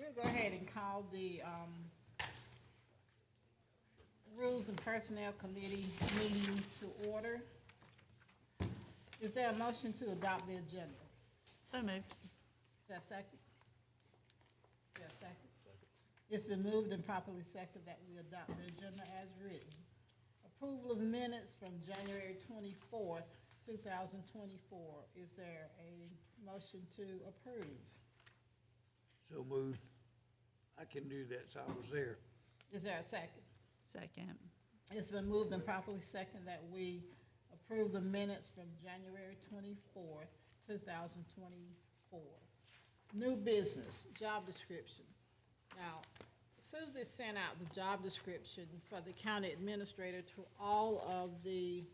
We'll go ahead and call the Rules and Personnel Committee meeting to order. Is there a motion to adopt the agenda? So moved. Is there a second? Is there a second? It's been moved and properly seconded that we adopt the agenda as written. Approval of minutes from January 24th, 2024. Is there a motion to approve? So moved. I can do that, so I was there. Is there a second? Second. It's been moved and properly seconded that we approve the minutes from January 24th, 2024. New business, job description. Now, Susie sent out the job description for the county administrator to all of the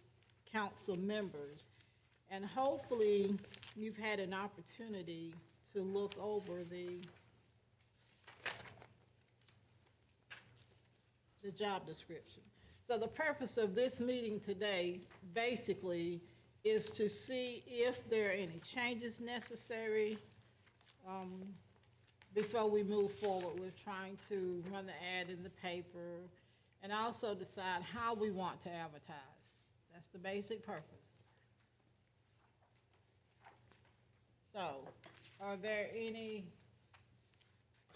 council members. And hopefully, you've had an opportunity to look over the job description. So the purpose of this meeting today, basically, is to see if there are any changes necessary before we move forward with trying to run the ad in the paper, and also decide how we want to advertise. That's the basic purpose. So, are there any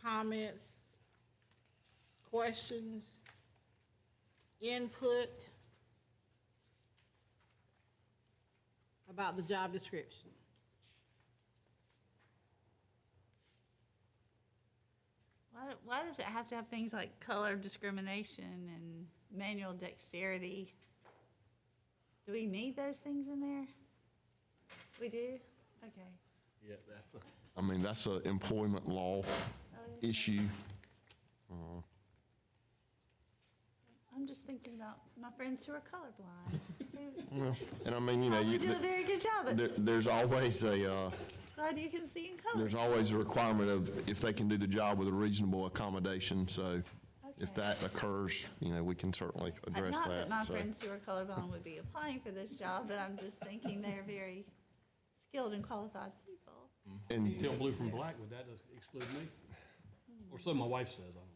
comments, questions, input about the job description? Why does it have to have things like color discrimination and manual dexterity? Do we need those things in there? We do? Okay. Yeah, that's a. I mean, that's an employment law issue. I'm just thinking about my friends who are colorblind. And I mean, you know, Probably do a very good job at this. there's always a, Glad you can see in color. there's always a requirement of if they can do the job with a reasonable accommodation. So if Okay. that occurs, you know, we can certainly address Not that. that my So, friends who are colorblind would be applying for this job, but I'm just thinking they're very skilled and qualified people. And Tell blue from black, would that exclude me? Or so my wife says, I don't know.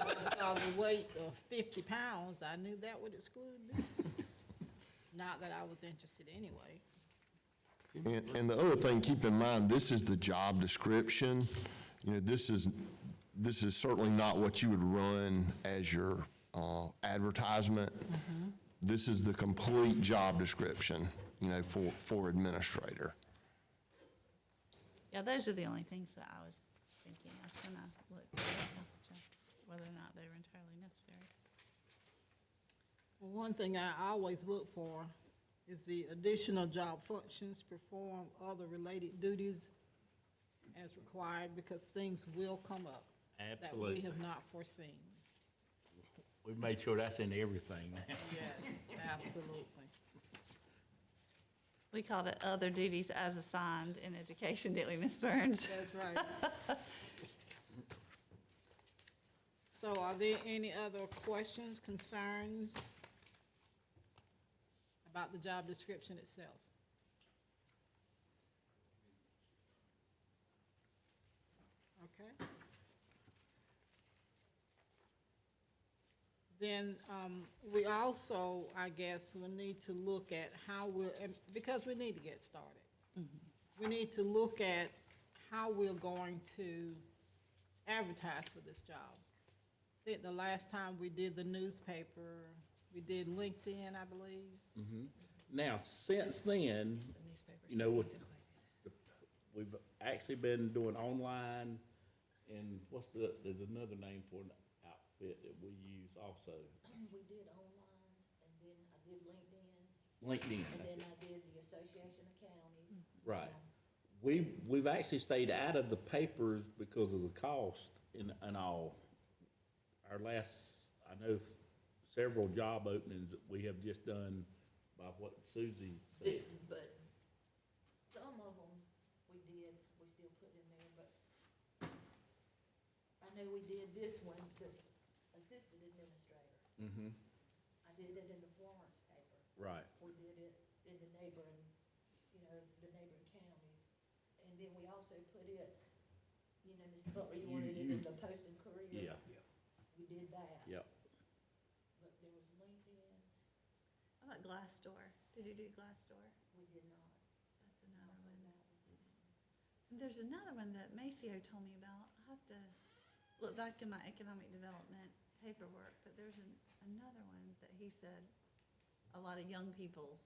I saw the weight of 50 pounds, I knew that would exclude me. Not that I was interested anyway. And the other thing, keep in mind, this is the job description. You know, this is certainly not what you would run as your advertisement. This is the complete job description, you know, for administrator. Yeah, those are the only things that I was thinking of when I looked at it as to whether or not they were entirely necessary. Well, one thing I always look for is the additional job functions, perform other related duties as required, because things will come up that we Absolutely. have not foreseen. We've made sure that's in everything now. Yes, absolutely. We called it other duties as assigned in education, didn't we, Ms. Burns? That's right. So are there any other questions, concerns about the job description itself? Okay. Then we also, I guess, will need to look at how we're, because we need to get started. We need to look at how we're going to advertise for this job. I think the last time we did the newspaper, we did LinkedIn, I believe. Now, since then, you know, we've actually been doing online, and there's another name for an outfit that we use also. We did online, and then I did LinkedIn, LinkedIn, and that's then it. I did the Association of Counties. Right. We've actually stayed out of the papers because of the cost and all. Our last, I know several job openings that we have just done by what Susie said. But some of them we still put in there, but I know we did this one, the assistant administrator. Mm-hmm. I did it in the Florence paper. Right. We did it in the neighboring counties. And then we also put it you know, Mr. Butler, you wanted it in the Post and Courier. Yeah, We did that. yep. But there was LinkedIn, How about Glassdoor? Did you do Glassdoor? we did not. That's another Not one. that one. And there's another one that Maceo told me about. I have to look back in my economic development paperwork, but there's another one that he said a lot of young people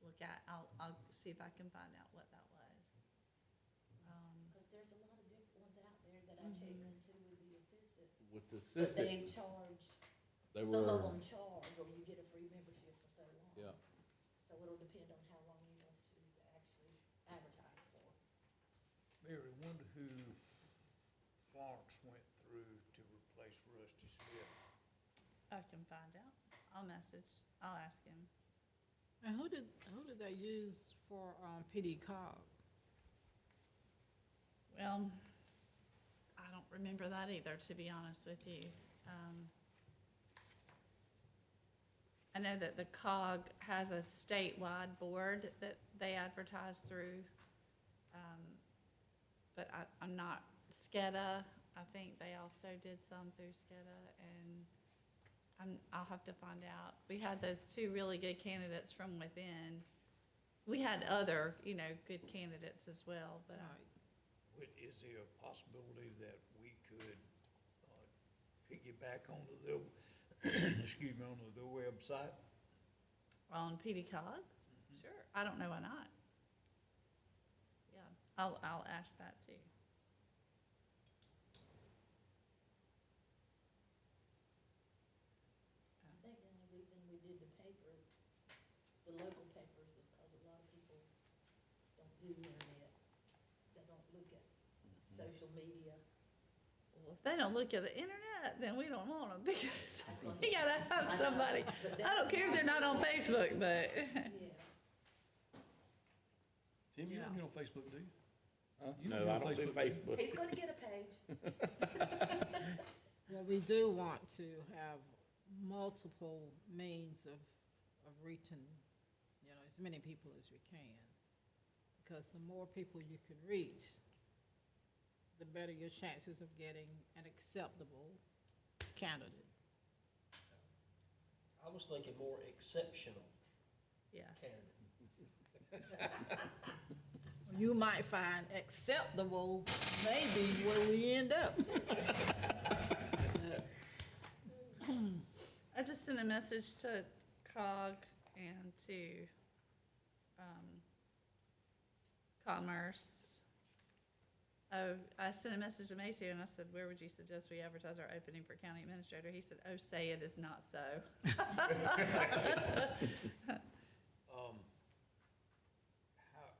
look at. I'll see if I can find out what that was. Because there's a lot of different ones out there that I checked into with the assistant. With the But assistant, they charge, they some of were, them charge, or you get a free membership for so long. yeah. So it'll depend on how long you want to actually advertise for. Mary, wonder who Florence went through to replace Rusty Smith? I can find out. I'll ask him. And who did they use for, PD cog? Well, I don't remember that either, to be honest with you. I know that the COG has a statewide board that they advertise through. But I'm not, SCETA, I think they also did some through SCETA, and I'll have to find out. We had those two really good candidates from within. We had other, good candidates as well, but Is there a possibility that we could piggyback onto their, excuse me, onto their website? on PD COG, sure, I don't know why not. Yeah, I'll ask that too. I think the only reason we did the paper, the local papers, was because a lot of people don't do internet. They don't look at social media. Well, if they don't look at the internet, then we don't want them, because I was gonna you say- gotta have somebody. I don't care if they're not on Facebook, but Yeah. Tim, you don't Yeah. get on Facebook, do you? You No, don't I do don't do Facebook, Facebook. He's gonna get a page. Well, we do want to have multiple means of reaching, as many people as we can. Because the more people you can reach, the better your chances of getting an acceptable candidate. I was thinking more exceptional yes. candidate. You might find acceptable maybe where we end up. I just sent a message to COG and to, Commerce. Oh, I sent a message to Maceo and I said, where would you suggest we advertise our opening for county administrator? He said, oh, say it is not so. How,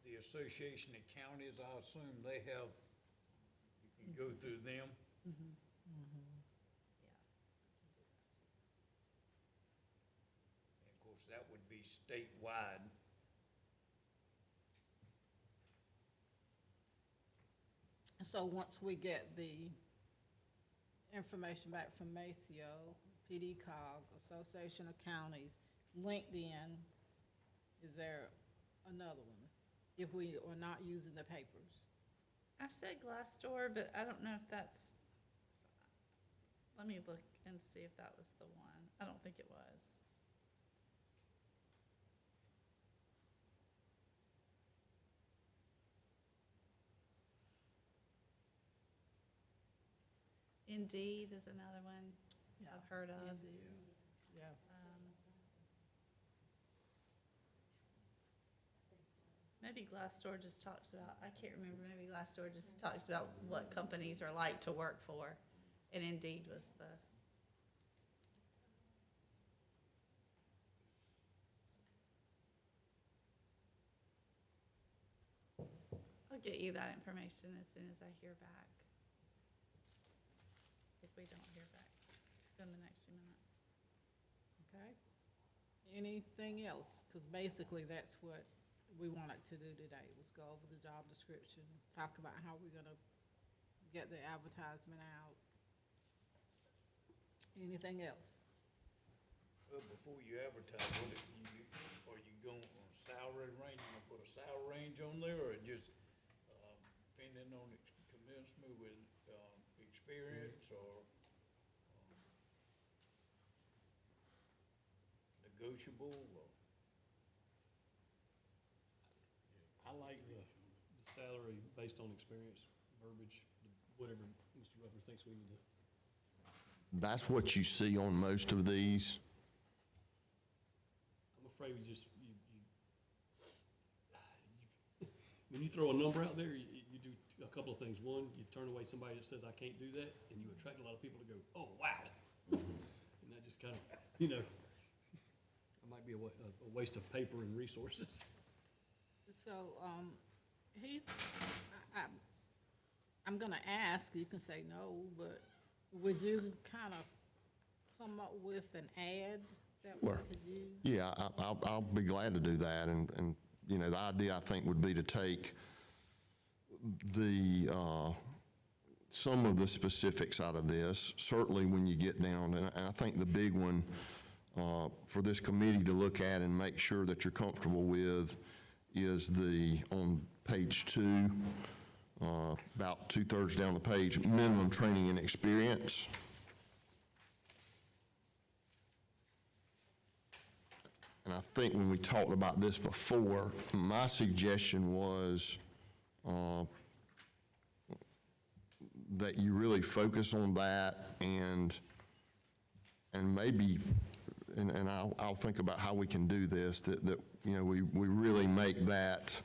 the Association of Counties, I assume they have, you can go through them? And of course, that would be statewide. So once we get the information back from Maceo, PD cog, Association of Counties, LinkedIn, is there another one? If we are not using the papers? I said Glassdoor, but I don't know if that's, let me look and see if that was the one. I don't think it was. Indeed is another one I've heard of. Indeed. Yeah. Maybe Glassdoor just talks about, I can't remember, maybe Glassdoor just talks about what companies are like to work for, and Indeed was the. I'll get you that information as soon as I hear back. If we don't hear back in the next few minutes. Okay. Anything else? Because basically, that's what we wanted to do today, was go over the job description, talk about how we're gonna get the advertisement out. Anything else? Well, before you advertise, are you going on salary range, you gonna put a salary range on there, or just, depending on its commencement me with, experience or, negotiable or? I like the salary based on experience, verbiage, whatever Mr. Ruffin thinks we need to. That's what you see on most of these. I'm afraid when you throw a number out there, you do a couple of things. One, you turn away somebody that says, I can't do that, and you attract a lot of people to go, oh, wow. And that just kind of, it might be a waste of paper and resources. So, Heath, I'm gonna ask, you can say no, but would you kind of come up with an ad that we Sure. could use? Yeah, I'll be glad to do that, and, the idea, I think, would be to take some of the specifics out of this, certainly when you get down, and I think the big one for this committee to look at and make sure that you're comfortable with is on page 2, about 2/3 down the page, minimum training and experience. And I think when we talked about this before, my suggestion was that you really focus on that and maybe, and I'll think about how we can do this, that we really make that,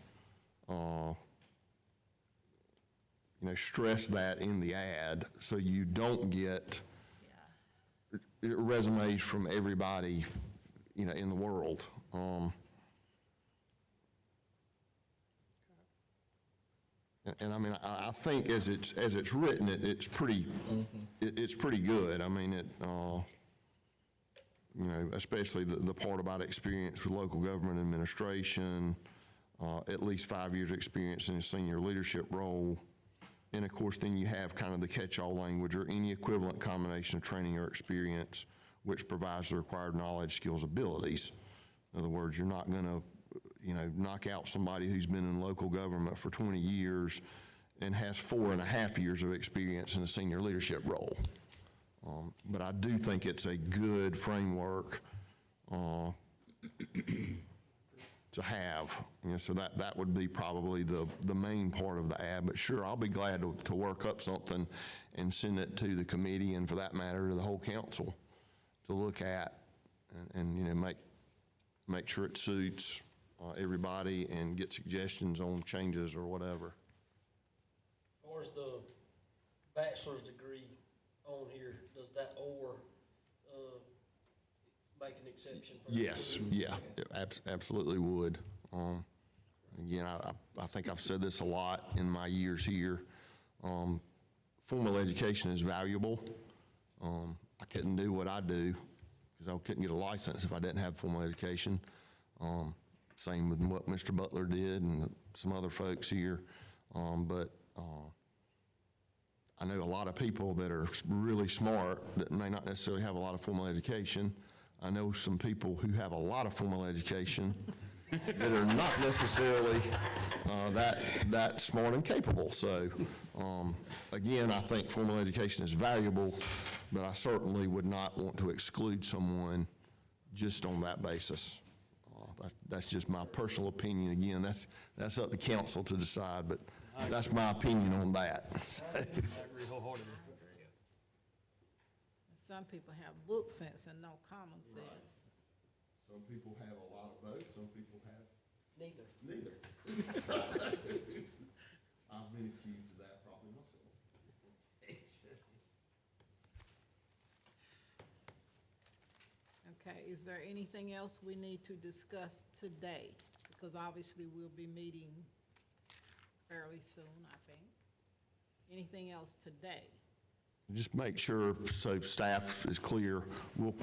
stress that in the ad so you don't get resumes from everybody in the world. And I mean, I think as it's written, it's pretty, it's pretty good. I mean, especially the part about experience with local government administration, at least 5 years' experience in a senior leadership role. And of course, then you have kind of the catch-all language or any equivalent combination of training or experience which provides the required knowledge, skills, abilities. In other words, you're not going to, knock out somebody who's been in local government for 20 years and has 4.5 years of experience in a senior leadership role. But I do think it's a good framework to have. So that would be probably the main part of the ad. But sure, I'll be glad to work up something and send it to the committee and, for that matter, to the whole council to look at and make sure it suits everybody and get suggestions on changes or whatever. As far as the bachelor's degree on here, does that or make an exception for? Yes, yeah, it absolutely would. Again, I think I've said this a lot in my years here. Formal education is valuable. I couldn't do what I do because I couldn't get a license if I didn't have formal education. Same with what Mr. Butler did and some other folks here. But I know a lot of people that are really smart that may not necessarily have a lot of formal education. I know some people who have a lot of formal education that are not necessarily that smart and capable. So, again, I think formal education is valuable, but I certainly would not want to exclude someone just on that basis. That's just my personal opinion. Again, that's up to council to decide, but that's my opinion on that. I agree wholeheartedly. Some people have book sense and no common sense. Some people have a lot of both, some people have Neither. neither. I've been accused of that probably myself. Okay, is there anything else we need to discuss today? Because obviously we'll be meeting fairly soon, I think. Anything else today? Just make sure, so staff is clear, we'll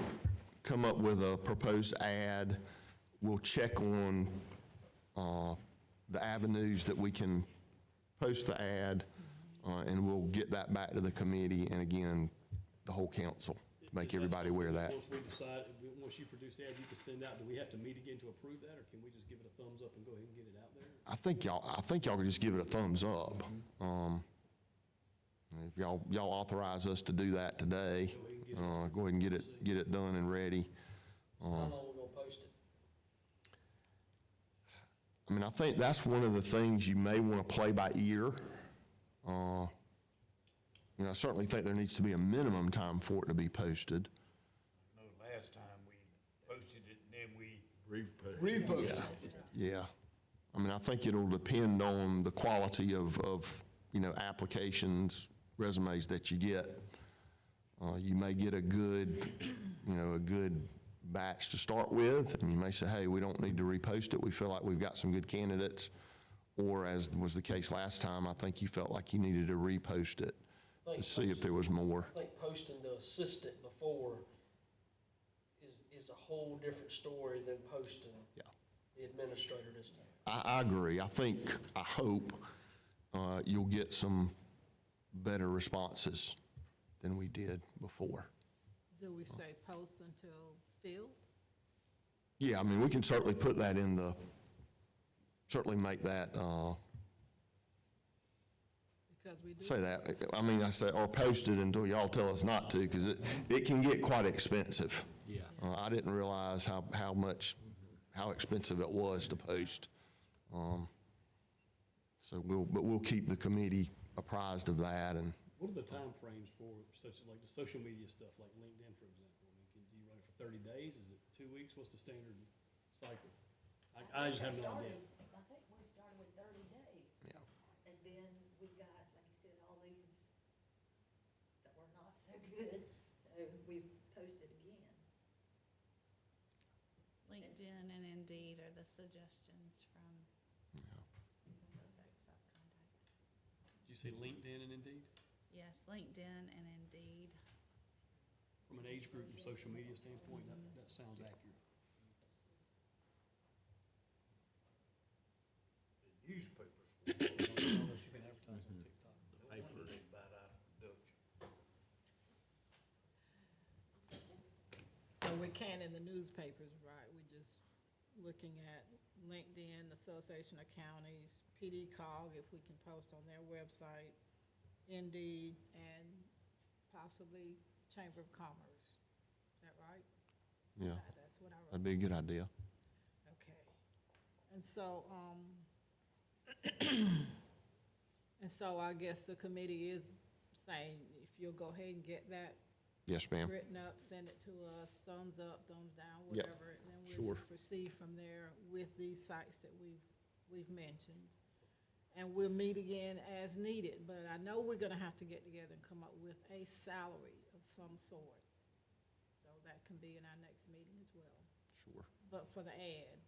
come up with a proposed ad. We'll check on the avenues that we can post the ad, and we'll get that back to the committee and, again, the whole council, to make everybody aware of that. Once we decide, once you produce the ad, you can send out, do we have to meet again to approve that, or can we just give it a thumbs up and go ahead and get it out there? I think y'all could just give it a thumbs up. If y'all authorize us to do that today, go ahead and get it done and ready. How long we gonna post it? I mean, I think that's one of the things you may want to play by ear. You know, I certainly think there needs to be a minimum time for it to be posted. I know last time we posted it and then we Repost. reposted it. Yeah. I mean, I think it'll depend on the quality of, you know, applications, resumes that you get. You may get a good, you know, a good batch to start with, and you may say, hey, we don't need to repost it. We feel like we've got some good candidates. Or as was the case last time, I think you felt like you needed to repost it to see if there was more. I think posting the assistant before is a whole different story than posting Yeah. the administrator this time. I agree. I hope you'll get some better responses than we did before. Do we say post until filled? Yeah, I mean, we can certainly put that in the, certainly make that, Because we do. say that. I mean, I say, or post it until y'all tell us not to, because it can get quite expensive. Yeah. I didn't realize how expensive it was to post. So we'll keep the committee apprised of that, and What are the timeframes for such, like the social media stuff, like LinkedIn, for example? I mean, do you run it for 30 days? Is it 2 weeks? What's the standard cycle? I just have no idea. I think we started with 30 days. Yeah. And then we got, like you said, all these that were not so good, so we posted again. LinkedIn and Indeed are the suggestions from the folks I've contacted. Did you say LinkedIn and Indeed? Yes, LinkedIn and Indeed. From an age group and social media standpoint, that sounds accurate. The newspapers. I don't know if you can advertise on TikTok. Papers about our production. So we can in the newspapers, right? We're just looking at LinkedIn, Association of Counties, PD-COG, if we can post on their website, Indeed, and possibly Chamber of Commerce. Is that right? yeah, That's what I wrote. that'd be a good idea. Okay. And so, and so I guess the committee is saying, if you'll go ahead and get that Yes, ma'am. written up, send it to us, thumbs up, thumbs down, Yep. whatever, and then we'll Sure. just proceed from there with these sites that we've mentioned. And we'll meet again as needed, but I know we're gonna have to get together and come up with a salary of some sort. So that can be in our next meeting as well. Sure. But for the ad,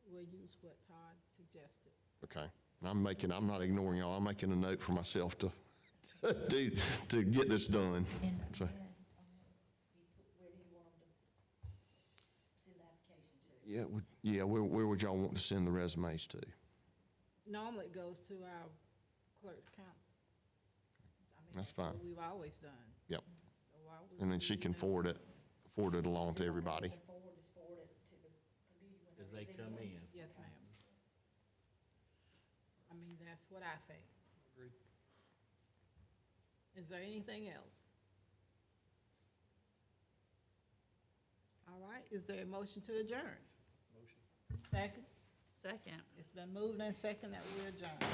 we'll use what Todd suggested. Okay. And I'm not ignoring y'all. I'm making a note for myself to get this done. So, You put, where do you want them to send the application to? yeah, where would y'all want to send the resumes to? Normally it goes to our clerk's council. I mean, That's what fine. we've always done. Yep. So why would And then we she can do that? forward it along to everybody. Just forward it to the committee when As they come in. Yes, ma'am. I mean, that's what I think. Agreed. Is there anything else? All right, is there a motion to adjourn? Motion. Second? Second. It's been moved and second that we adjourn.